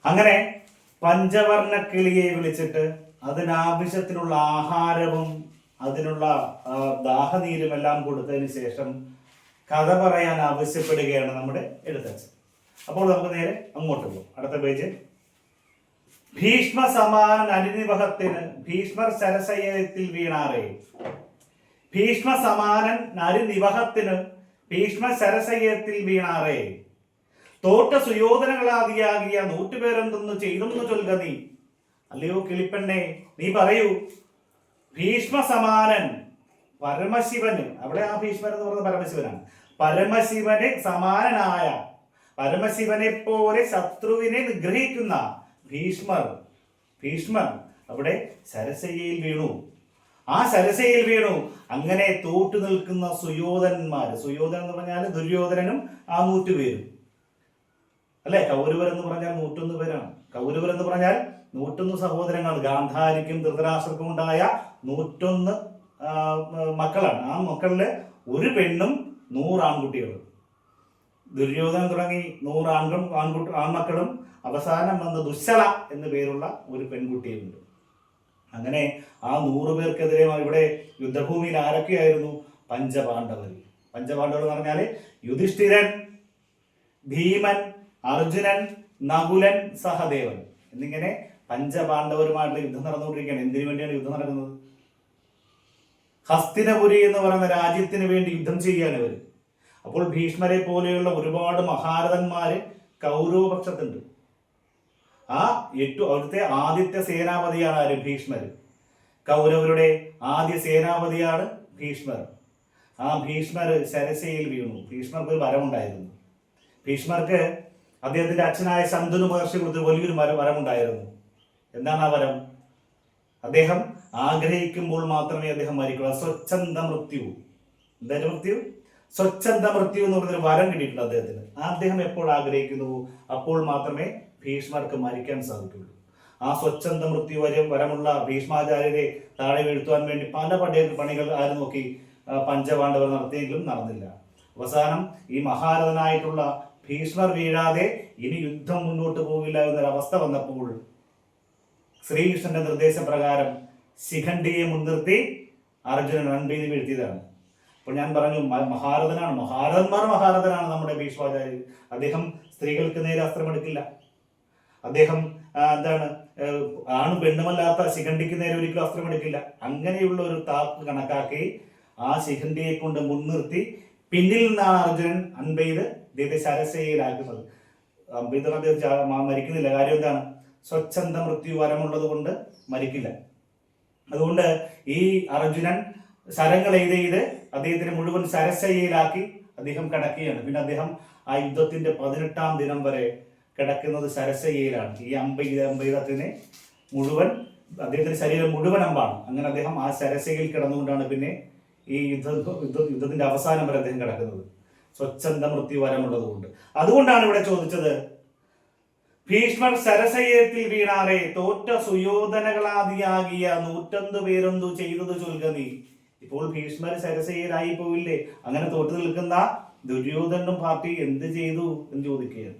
അങ്ങനെ പഞ്ചവർണ്ണ കിളിയെ വിളിച്ചിട്ട് അതിനാവശ്യത്തിനുള്ള ആഹാരവും അതിനുള്ള ദാഹനീരും എല്ലാം കൊടുത്തതിന് ശേഷം കഥ പറയാൻ ആവശ്യപ്പെടുകയാണ് നമ്മുടെ എഴുത്തച്ഛൻ. അപ്പോൾ നമുക്ക് നേരെ അങ്ങോട്ട് പോകും. അടുത്ത പേജ്. ഭീഷ്മ സമാനൻ അരിനിവഹത്തിന് ഭീഷ്മർ സരസയത്തിൽ വീണാറേ. ഭീഷ്മ സമാനൻ അരിനിവഹത്തിന് ഭീഷ്മ സരസയത്തിൽ വീണാറേ. തോറ്റ സുയോധനകളാദിയാകിയ 100 പേരെന്തെന്ന് ചെയ്തെന്ന് ചൊൽക നീ. അല്ലയോ കിളിപ്പെണ്ണെ, നീ പറയൂ. ഭീഷ്മ സമാനൻ പരമശിവന്, അവിടെ ആ ഭീഷ്മൻ എന്ന് പറയുന്നത് പരമശിവനാണ്. പരമശിവന് സമാനനായ, പരമശിവനെ പോലെ ശത്രുവിനെ നിഗ്രഹിക്കുന്ന ഭീഷ്മർ അവിടെ സരസയിൽ വീണു. ആ സരസയിൽ വീണു. അങ്ങനെ തോറ്റു നിൽക്കുന്ന സുയോധനന്മാര്, സുയോധനൻ എന്ന് പറഞ്ഞാൽ ദുര്യോധനനും ആ 100 പേരും അല്ലെ. കൗരവർ എന്ന് പറഞ്ഞാൽ 101 പേരാണ്. കൗരവർ എന്ന് പറഞ്ഞാൽ 101 സഹോദരങ്ങൾ. ഗാന്ധാരിക്കും ധൃതരാഷ്ട്രർക്കും ഉണ്ടായ 101 മക്കളാണ്. ആ മക്കളില് ഒരു പെണ്ണും 100 ആൺകുട്ടികളും. ദുര്യോധനൻ തുടങ്ങി 100 ആൺമക്കളും അവസാനം വന്ന ദുശ്ശള എന്നു പേരുള്ള ഒരു പെൺകുട്ടിയുണ്ട്. അങ്ങനെ ആ 100 പേർക്കെതിരെ ഇവിടെ യുദ്ധഭൂമിയിൽ ആരൊക്കെയായിരുന്നു? പഞ്ചപാണ്ഡവർ. പഞ്ചപാണ്ഡവർ എന്ന് പറഞ്ഞാല് യുധിഷ്ഠിരൻ, ഭീമൻ, അർജുനൻ, നകുലൻ, സഹദേവൻ എന്നിങ്ങനെ പഞ്ചപാണ്ഡവരുമായിട്ടുള്ള യുദ്ധം നടന്നുകൊണ്ടിരിക്കുകയാണ്. എന്തിനു വേണ്ടിയാണ് യുദ്ധം നടക്കുന്നത്? ഹസ്തിനപുരി എന്ന് പറയുന്ന രാജ്യത്തിന് വേണ്ടി യുദ്ധം ചെയ്യാൻ അവർ. അപ്പോൾ ഭീഷ്മരെ പോലെയുള്ള ഒരുപാട് മഹാരഥന്മാര് കൗരവപക്ഷത്തുണ്ട്. അവിടുത്തെ ആദ്യത്തെ സേനാപതിയാണ് ആര്? ഭീഷ്മർ. കൗരവരുടെ ആദ്യ സേനാപതിയാണ് ഭീഷ്മർ. ആ ഭീഷ്മർ സരസയിൽ വീണു. ഭീഷ്മർക്ക് ഒരു വരമുണ്ടായിരുന്നു. ഭീഷ്മർക്ക് അദ്ദേഹത്തിന്റെ അച്ഛനായ ശന്തനു മഹർഷി കൊടുത്തൊരു വലിയൊരു വരമുണ്ടായിരുന്നു. എന്താണ് ആ വരം? അദ്ദേഹം ആഗ്രഹിക്കുമ്പോൾ മാത്രമേ അദ്ദേഹം മരിക്കുള്ളൂ. സ്വച്ഛന്ത മൃത്യു. എന്തായാലും മൃത്യു, സ്വച്ഛന്ത മൃത്യു എന്ന് പറഞ്ഞൊരു വരം കിട്ടിയിട്ടുണ്ട് അദ്ദേഹത്തിന്. അദ്ദേഹം എപ്പോൾ ആഗ്രഹിക്കുന്നു അപ്പോൾ മാത്രമേ ഭീഷ്മർക്ക് മരിക്കാൻ സാധിക്കുള്ളൂ. ആ സ്വച്ഛന്ത മൃത്യു വരമുള്ള ഭീഷ്മാചാര്യരെ താഴെ വീഴ്ത്തുവാൻ വേണ്ടി പല പണികൾ ആര് നോക്കി? പഞ്ചപാണ്ഡവർ നടത്തിയെങ്കിലും നടന്നില്ല. അവസാനം ഈ മഹാരഥനായിട്ടുള്ള ഭീഷ്മർ വീഴാതെ ഇനി യുദ്ധം മുന്നോട്ട് പോകില്ല എന്നൊരവസ്ഥ വന്നപ്പോൾ ശ്രീകൃഷ്ണന്റെ നിർദ്ദേശപ്രകാരം ശിഖണ്ഡിയെ മുൻനിർത്തി അർജുനൻ അൻപെയ്ത് വീഴ്ത്തിയതാണ്. അപ്പോൾ ഞാൻ പറഞ്ഞു, മഹാരഥനാണ് നമ്മുടെ ഭീഷ്മാചാര്യർ. അദ്ദേഹം സ്ത്രീകൾക്ക് നേരെ അസ്ത്രമെടുക്കില്ല. അദ്ദേഹം ആണും പെണ്ണുമല്ലാത്ത ശിഖണ്ഡിക്ക് നേരെ ഒരിക്കലും അസ്ത്രമെടുക്കില്ല. അങ്ങനെയുള്ള ഒരു താക്ക് കണക്കാക്കി ആ ശിഖണ്ഡിയെ കൊണ്ട് മുൻനിർത്തി പിന്നിൽ നിന്നാണ് അർജുനൻ അൻപെയ്ത് അദ്ദേഹത്തെ ശരസയിലാക്കുന്നത്. അൻപെയ്ത് അദ്ദേഹം മരിക്കുന്നില്ല. കാര്യം എന്താണ്? സ്വച്ഛന്ത മൃത്യു വരമുള്ളത് കൊണ്ട് മരിക്കില്ല. അതുകൊണ്ട് ഈ അർജുനൻ ശരങ്ങൾ എയ്ത് അദ്ദേഹത്തിന് മുഴുവൻ ശരശയ്യയിലാക്കി അദ്ദേഹം കിടക്കുകയാണ്. പിന്നെ അദ്ദേഹം ആ യുദ്ധത്തിന്റെ 18ാം ദിനം വരെ കിടക്കുന്നത് ശരശയ്യയിലാണ്. ഈ അമ്പെയ്തത്തിന് മുഴുവൻ, അദ്ദേഹത്തിന്റെ ശരീരം മുഴുവൻ അമ്പാണ്. അങ്ങനെ അദ്ദേഹം ആ ശരശയിൽ കിടന്നുകൊണ്ടാണ് പിന്നെ ഈ യുദ്ധത്തിന്റെ അവസാനം വരെ അദ്ദേഹം കിടക്കുന്നത്. സ്വച്ഛന്ത മൃത്യു വരമുള്ളത് കൊണ്ട്. അതുകൊണ്ടാണ് ഇവിടെ ചോദിച്ചത്, ഭീഷ്മർ സരസയത്തിൽ വീണാറേ. തോറ്റ സുയോധനകളാദിയാകിയ 101 പേരെന്തു ചെയ്തത് ചൊൽക നീ. ഇപ്പോൾ ഭീഷ്മർ സരസയിലായി പോയില്ലേ? അങ്ങനെ തോറ്റു നിൽക്കുന്ന ദുര്യോധനും പാർട്ടി എന്ത് ചെയ്തു എന്ന് ചോദിക്കുകയാണ്.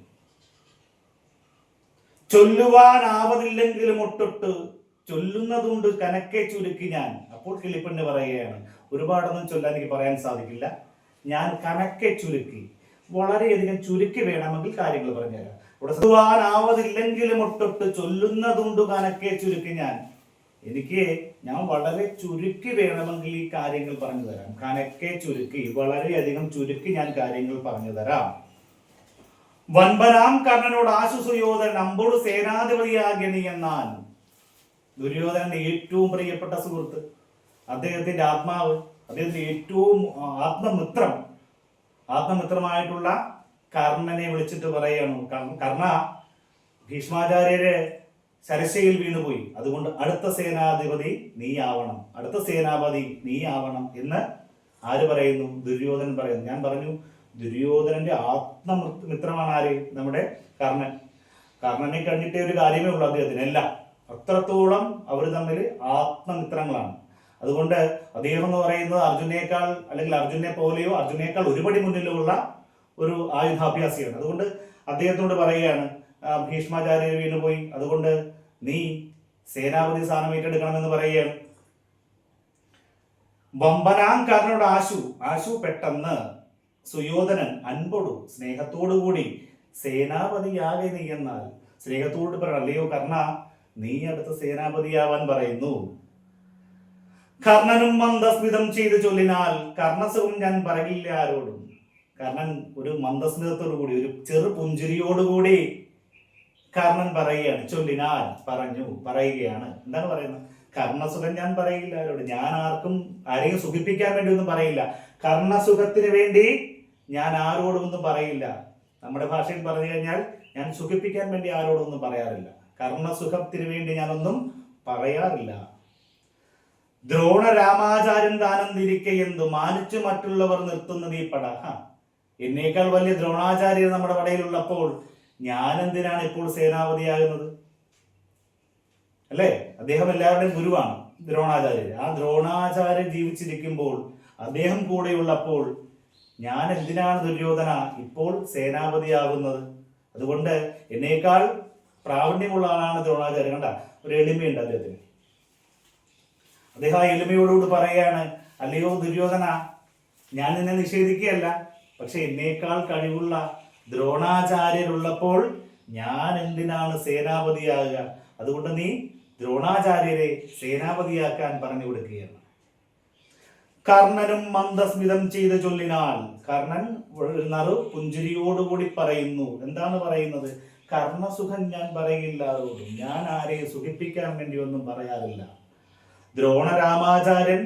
ചൊല്ലുവാനാവതില്ലെങ്കിലും ഒട്ടൊട്ട് ചൊല്ലുന്നതുകൊണ്ട് കനക്കെ ചുരുക്കി ഞാൻ. അപ്പോൾ കിളിപ്പെണ്ണ് പറയുകയാണ്, ഒരുപാടൊന്നും ചൊല്ലാൻ എനിക്ക് പറയാൻ സാധിക്കില്ല, ഞാൻ കനക്കെ ചുരുക്കി, വളരെയധികം ചുരുക്കി വേണമെങ്കിൽ കാര്യങ്ങൾ പറഞ്ഞുതരാം. ഇവിടെ ചൊല്ലുവാനാവതില്ലെങ്കിലും ഒട്ടൊട്ട് ചൊല്ലുന്നതുകൊണ്ട് കനക്കെ ചുരുക്കി ഞാൻ വളരെ ചുരുക്കി വേണമെങ്കിൽ ഈ കാര്യങ്ങൾ പറഞ്ഞു തരാം. കനക്കെ ചുരുക്കി, വളരെയധികം ചുരുക്കി ഞാൻ കാര്യങ്ങൾ പറഞ്ഞു തരാം. വൻപനാം കർണനോട് ആശു സുയോധനൻ അമ്പോട് സേനാധിപതിയാകിയ നീ എന്നാൽ. ദുര്യോധനന്റെ ഏറ്റവും പ്രിയപ്പെട്ട സുഹൃത്ത്, അദ്ദേഹത്തിന്റെ ആത്മാവ്, അദ്ദേഹത്തിന്റെ ഏറ്റവും ആത്മമിത്രമായിട്ടുള്ള കർണനെ വിളിച്ചിട്ട് പറയാണ്, കർണ, ഭീഷ്മാചാര്യര് സരസയിൽ വീണുപോയി. അതുകൊണ്ട് അടുത്ത സേനാപതി നീ ആവണം എന്ന് ആര് പറയുന്നു? ദുര്യോധനൻ പറയുന്നു. ഞാൻ പറഞ്ഞു, ദുര്യോധനന്റെ ആത്മമിത്രമാണ് ആര്? നമ്മുടെ കർണൻ. കർണനെ കണ്ടിട്ടേ ഒരു കാര്യമേ ഉള്ളൂ അദ്ദേഹത്തിന്. എല്ലാം അത്രത്തോളം അവർ തമ്മിൽ ആത്മമിത്രങ്ങളാണ്. അതുകൊണ്ട് അദ്ദേഹം എന്ന് പറയുന്നത് അർജുനേക്കാൾ, അല്ലെങ്കിൽ അർജുനെ പോലെയോ അർജുനേക്കാൾ ഒരുപടി മുന്നിലുള്ള ഒരു ആയുധാഭ്യാസിയാണ്. അതുകൊണ്ട് അദ്ദേഹത്തോട് പറയുകയാണ്, ഭീഷ്മാചാര്യർ വീണുപോയി, അതുകൊണ്ട് നീ സേനാപതി സ്ഥാനം ഏറ്റെടുക്കണമെന്ന് പറയുകയാണ്. വമ്പനാം കർണനോട് ആശു പെട്ടെന്ന് സുയോധനൻ അൻപോടു സ്നേഹത്തോടു കൂടി സേനാപതിയാകെ നീ എന്നാൽ സ്നേഹത്തോട് പറയണം, അല്ലയോ കർണ നീ അടുത്ത സേനാപതിയാവാൻ പറയുന്നു. കർണനും മന്ദസ്മിതം ചെയ്ത് ചൊല്ലിനാൽ കർണസുഖം ഞാൻ പറയില്ല ആരോടും. കർണൻ ഒരു മന്ദസ്മിതത്തോടു കൂടി, ഒരു ചെറു പുഞ്ചിരിയോടുകൂടി കർണൻ പറയുകയാണ്. ചൊല്ലിനാൽ പറയുകയാണ്. എന്താണ് പറയുന്നത്? കർണസുഖം ഞാൻ പറയില്ല ആരോട്. ഞാൻ ആരെയും സുഖിപ്പിക്കാൻ വേണ്ടി ഒന്നും പറയില്ല. കർണസുഖത്തിന് വേണ്ടി ഞാൻ ആരോടും ഒന്നും പറയില്ല. നമ്മുടെ ഭാഷയിൽ പറഞ്ഞു കഴിഞ്ഞാൽ ഞാൻ സുഖിപ്പിക്കാൻ വേണ്ടി ആരോടൊന്നും പറയാറില്ല. കർണസുഖത്തിന് വേണ്ടി ഞാനൊന്നും പറയാറില്ല. ദ്രോണ രാമാചാര്യൻ താനെന്തിരിക്കെ എന്തു മാനിച്ചു മറ്റുള്ളവർ നിർത്തുന്നത് ഈ പട. എന്നേക്കാൾ വലിയ ദ്രോണാചാര്യർ നമ്മുടെ പടയിലുള്ളപ്പോൾ ഞാൻ എന്തിനാണ് ഇപ്പോൾ സേനാപതിയാകുന്നത്? അല്ലേ? അദ്ദേഹം എല്ലാവരുടെയും ഗുരുവാണ് ദ്രോണാചാര്യർ. ആ ദ്രോണാചാര്യൻ ജീവിച്ചിരിക്കുമ്പോൾ, അദ്ദേഹം കൂടെയുള്ളപ്പോൾ ഞാൻ എന്തിനാണ് ദുര്യോധന ഇപ്പോൾ സേനാപതിയാകുന്നത്? അതുകൊണ്ട് എന്നേക്കാൾ പ്രാവീണ്യമുള്ള ആളാണ് ദ്രോണാചാര്യൻ. കണ്ട, ഒരു എളിമയുണ്ട് അദ്ദേഹത്തിന്. അദ്ദേഹം ആ എളിമയോടുകൂടി പറയുകയാണ്, അല്ലയോ ദുര്യോധന, ഞാൻ നിന്നെ നിഷേധിക്കുകയല്ല, പക്ഷെ എന്നേക്കാൾ കഴിവുള്ള ദ്രോണാചാര്യരുള്ളപ്പോൾ ഞാൻ എന്തിനാണ് സേനാപതിയാകുക? അതുകൊണ്ട് നീ ദ്രോണാചാര്യരെ സേനാപതിയാക്കാൻ പറഞ്ഞു കൊടുക്കുകയാണ്. കർണനും മന്ദസ്മിതം ചെയ്ത് ചൊല്ലിനാൽ, കർണൻ പുഞ്ചിരിയോടുകൂടി പറയുന്നു. എന്താണ് പറയുന്നത്? കർണസുഖം ഞാൻ പറയില്ല ആരോടും. ഞാൻ ആരെയും സുഖിപ്പിക്കാൻ വേണ്ടി ഒന്നും പറയാറില്ല. ദ്രോണ രാമാചാര്യൻ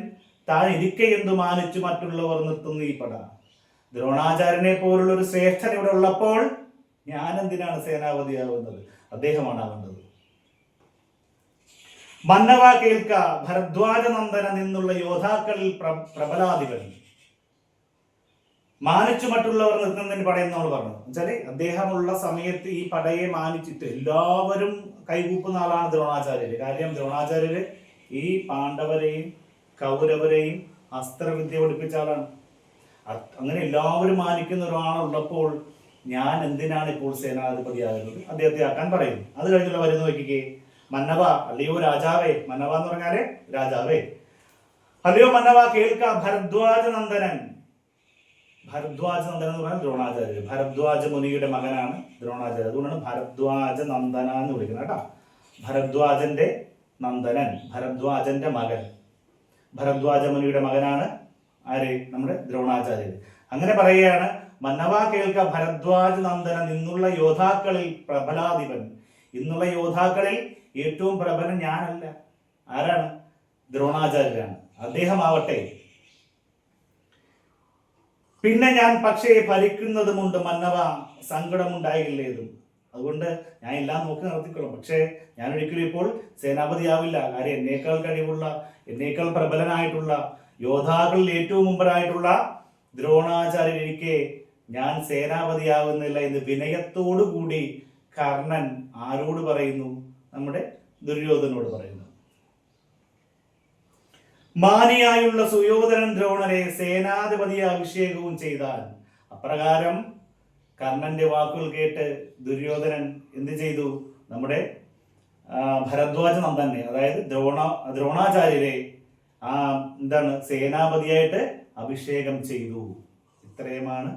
താൻ ഇരിക്കെ എന്തു മാനിച്ചു മറ്റുള്ളവർ നിർത്തുന്നു ഈ പട. ദ്രോണാചാര്യനെ പോലുള്ള ഒരു ശ്രേഷ്ഠൻ ഇവിടെ ഉള്ളപ്പോൾ ഞാൻ എന്തിനാണ് സേനാപതിയാവുന്നത്? അദ്ദേഹമാണ് ആവേണ്ടത്. മന്നവ കേൾക്ക, ഭരദ്വാജ നന്ദന നിന്നുള്ള യോദ്ധാക്കളിൽ പ്രബലാധിപൻ. മാനിച്ചു മറ്റുള്ളവർ നിർത്തുന്നതിന് പടയെന്ന് നമ്മൾ പറഞ്ഞു വെച്ചാല്, അദ്ദേഹമുള്ള സമയത്ത് ഈ പടയെ മാനിച്ചിട്ട് എല്ലാവരും കൈകൂപ്പുന്ന ആളാണ് ദ്രോണാചാര്യര്. കാര്യം ദ്രോണാചാര്യര് ഈ പാണ്ഡവരെയും കൗരവരെയും അസ്ത്രവിദ്യ പഠിപ്പിച്ച ആളാണ്. അങ്ങനെ എല്ലാവരും മാനിക്കുന്ന ഒരാളുള്ളപ്പോൾ ഞാൻ എന്തിനാണ് ഇപ്പോൾ സേനാധിപതിയാകുന്നത്? അദ്ദേഹത്തെ ആക്കാൻ പറയുന്നു. അത് കഴിഞ്ഞുള്ള വരുന്ന നോക്കിക്കേ, മന്നവ, അല്ലയോ രാജാവേ. മന്നവ എന്ന് പറഞ്ഞാല് രാജാവേ. അല്ലയോ മന്നവ കേൾക്ക, ഭരദ്വാജ നന്ദനൻ. ഭരദ്വാജ നന്ദനൻ എന്ന് പറഞ്ഞാൽ ദ്രോണാചാര്യർ. ഭരദ്വാജ മുനിയുടെ മകനാണ് ദ്രോണാചാര്യർ. അതുകൊണ്ടാണ് ഭരദ്വാജ നന്ദന എന്ന് വിളിക്കുന്നത് കേട്ടോ. ഭരദ്വാജന്റെ നന്ദനൻ, ഭരദ്വാജന്റെ മകൻ. ഭരദ്വാജ മുനിയുടെ മകനാണ് ആര്? നമ്മുടെ ദ്രോണാചാര്യർ. അങ്ങനെ പറയുകയാണ്, മന്നവ കേൾക്ക, ഭരദ്വാജ നന്ദന നിന്നുള്ള യോദ്ധാക്കളിൽ പ്രബലാധിപൻ. ഇന്നുള്ള യോദ്ധാക്കളിൽ ഏറ്റവും പ്രബലൻ ഞാനല്ല. ആരാണ്? ദ്രോണാചാര്യരാണ്. അദ്ദേഹമാവട്ടെ. പിന്നെ ഞാൻ പക്ഷേ ഭരിക്കുന്നതുമുണ്ട് മന്നവ, സങ്കടമുണ്ടായില്ലേതും. അതുകൊണ്ട് ഞാൻ എല്ലാം നോക്കി നടത്തിക്കൊള്ളും. പക്ഷേ ഞാൻ ഒരിക്കലും ഇപ്പോൾ സേനാപതിയാവില്ല. കാര്യം എന്നേക്കാൾ കഴിവുള്ള, എന്നേക്കാൾ പ്രബലനായിട്ടുള്ള, യോദ്ധാക്കളിൽ ഏറ്റവും മുമ്പരായിട്ടുള്ള ദ്രോണാചാര്യരിക്കെ ഞാൻ സേനാപതിയാകുന്നില്ല എന്ന് വിനയത്തോടു കൂടി കർണൻ ആരോട് പറയുന്നു? നമ്മുടെ ദുര്യോധനോട് പറയുന്നു. മാനിയായുള്ള സുയോധനൻ ദ്രോണരെ സേനാധിപതി അഭിഷേകവും ചെയ്താൽ. അപ്രകാരം കർണന്റെ വാക്കുകൾ കേട്ട് ദുര്യോധനൻ എന്ത് ചെയ്തു? നമ്മുടെ ഭരദ്വാജ നന്ദനെ, അതായത് ദ്രോണാചാര്യരെ സേനാപതിയായിട്ട് അഭിഷേകം ചെയ്തു. ഇത്രയുമാണ്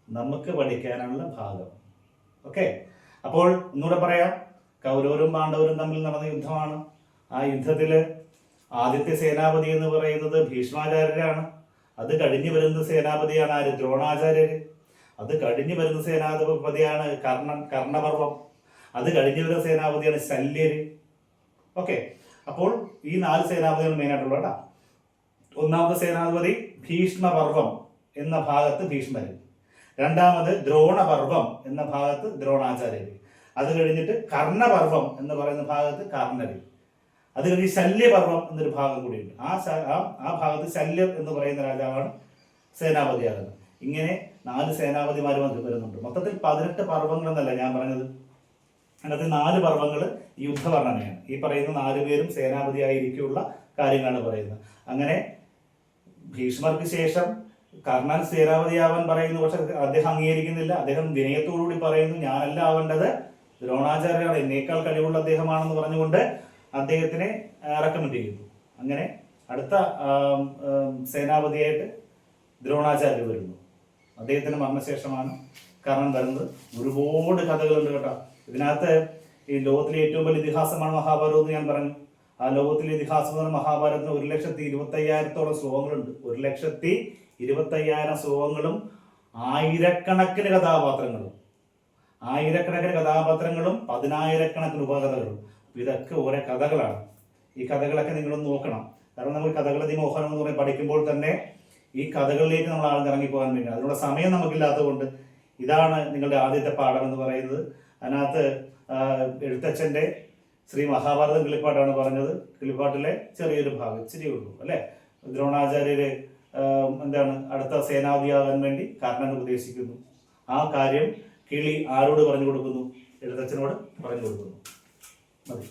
നമുക്ക് പഠിക്കാനുള്ള ഭാഗം. ഓക്കെ, അപ്പോൾ ഒന്നുകൂടെ പറയാം. കൗരവരും പാണ്ഡവരും തമ്മിൽ നടന്ന യുദ്ധമാണ്. ആ യുദ്ധത്തില് ആദ്യത്തെ സേനാപതി എന്ന് പറയുന്നത് ഭീഷ്മാചാര്യരാണ്. അത് കഴിഞ്ഞു വരുന്ന സേനാപതിയാണ് ആര്? ദ്രോണാചാര്യര്. അത് കഴിഞ്ഞു വരുന്ന സേനാധിപതിയാണ് കർണപർവം. അത് കഴിഞ്ഞു വരുന്ന സേനാപതിയാണ് ശല്യര്. ഓക്കെ, അപ്പോൾ ഈ 4 സേനാപതികൾ മെയിനായിട്ടുള്ള കേട്ടോ. ഒന്നാമത്തെ സേനാധിപതി ഭീഷ്മപർവം എന്ന ഭാഗത്ത് ഭീഷ്മര്. രണ്ടാമത് ദ്രോണപർവം എന്ന ഭാഗത്ത് ദ്രോണാചാര്യര്. അത് കഴിഞ്ഞിട്ട് കർണപർവം എന്ന് പറയുന്ന ഭാഗത്ത് കർണര്. അത് കഴിഞ്ഞ് ശല്യപർവം എന്നൊരു ഭാഗം കൂടിയുണ്ട്. ആ ഭാഗത്ത് ശല്യം എന്ന് പറയുന്ന രാജാവാണ് സേനാപതിയാകുന്നത്. ഇങ്ങനെ 4 സേനാപതിമാർ വരുന്നുണ്ട്. മൊത്തത്തിൽ 18 പർവ്വങ്ങൾ എന്നല്ല ഞാൻ പറഞ്ഞത്. അതിനകത്ത് 4 പർവ്വങ്ങൾ യുദ്ധവർണ്ണനയാണ്. ഈ പറയുന്ന 4 പേരും സേനാപതിയായിരിക്കുള്ള കാര്യങ്ങളാണ് പറയുന്നത്. അങ്ങനെ ഭീഷ്മർക്ക് ശേഷം കർണൻ സേനാപതിയാവാൻ പറയുന്നു. പക്ഷെ അദ്ദേഹം അംഗീകരിക്കുന്നില്ല. അദ്ദേഹം വിനയത്തോടുകൂടി പറയുന്നു, ഞാനല്ല ആവേണ്ടത്, ദ്രോണാചാര്യരാണ് എന്നേക്കാൾ കഴിവുള്ള അദ്ദേഹമാണെന്ന് പറഞ്ഞുകൊണ്ട് അദ്ദേഹത്തിനെ റെക്കമെൻഡ് ചെയ്യുന്നു. അങ്ങനെ അടുത്ത സേനാപതിയായിട്ട് ദ്രോണാചാര്യർ വരുന്നു. അദ്ദേഹത്തിന് മരണശേഷമാണ് കർണൻ വരുന്നത്. ഒരുപാട് കഥകളുണ്ട് കേട്ടോ ഇതിനകത്ത്. ഈ ലോകത്തിലെ ഏറ്റവും വലിയ ഇതിഹാസമാണ് മഹാഭാരതം എന്ന് ഞാൻ പറഞ്ഞു. ആ ലോകത്തിലെ ഇതിഹാസം എന്ന് പറഞ്ഞ മഹാഭാരതത്തിന് 1,25,000-ഓളം ശ്ലോകങ്ങളുണ്ട്. 1,25,000 ശ്ലോകങ്ങളും ആയിരക്കണക്കിന് കഥാപാത്രങ്ങളും 10,000-കണക്കിന് ഉപകഥകളും. ഇതൊക്കെ ഓരോ കഥകളാണ്. ഈ കഥകളൊക്കെ നിങ്ങളൊന്ന് നോക്കണം. കാരണം നമ്മൾ കഥകളതി മോഹനം എന്ന് പറഞ്ഞ് പഠിക്കുമ്പോൾ തന്നെ ഈ കഥകളിലേക്ക് നമ്മൾ ആഴ്ന്നിറങ്ങിപ്പോകാൻ വേണ്ടി അതിനുള്ള സമയം നമുക്കില്ലാത്തതുകൊണ്ട് ഇതാണ് നിങ്ങളുടെ ആദ്യത്തെ പാഠം എന്ന് പറയുന്നത്. അതിനകത്ത് എഴുത്തച്ഛൻ്റെ ശ്രീ മഹാഭാരതം കിളിപ്പാട്ടാണ് പറഞ്ഞത്. കിളിപ്പാട്ടിലെ ചെറിയൊരു ഭാഗം ഇച്ചിരിയേ ഉള്ളൂ അല്ലേ. ദ്രോണാചാര്യര് അടുത്ത സേനാധിയാകാൻ വേണ്ടി കർണൻ ഉപദേശിക്കുന്നു. ആ കാര്യം കിളി ആരോട് പറഞ്ഞു കൊടുക്കുന്നു? എഴുത്തച്ഛനോട് പറഞ്ഞു കൊടുക്കുന്നു. മതി.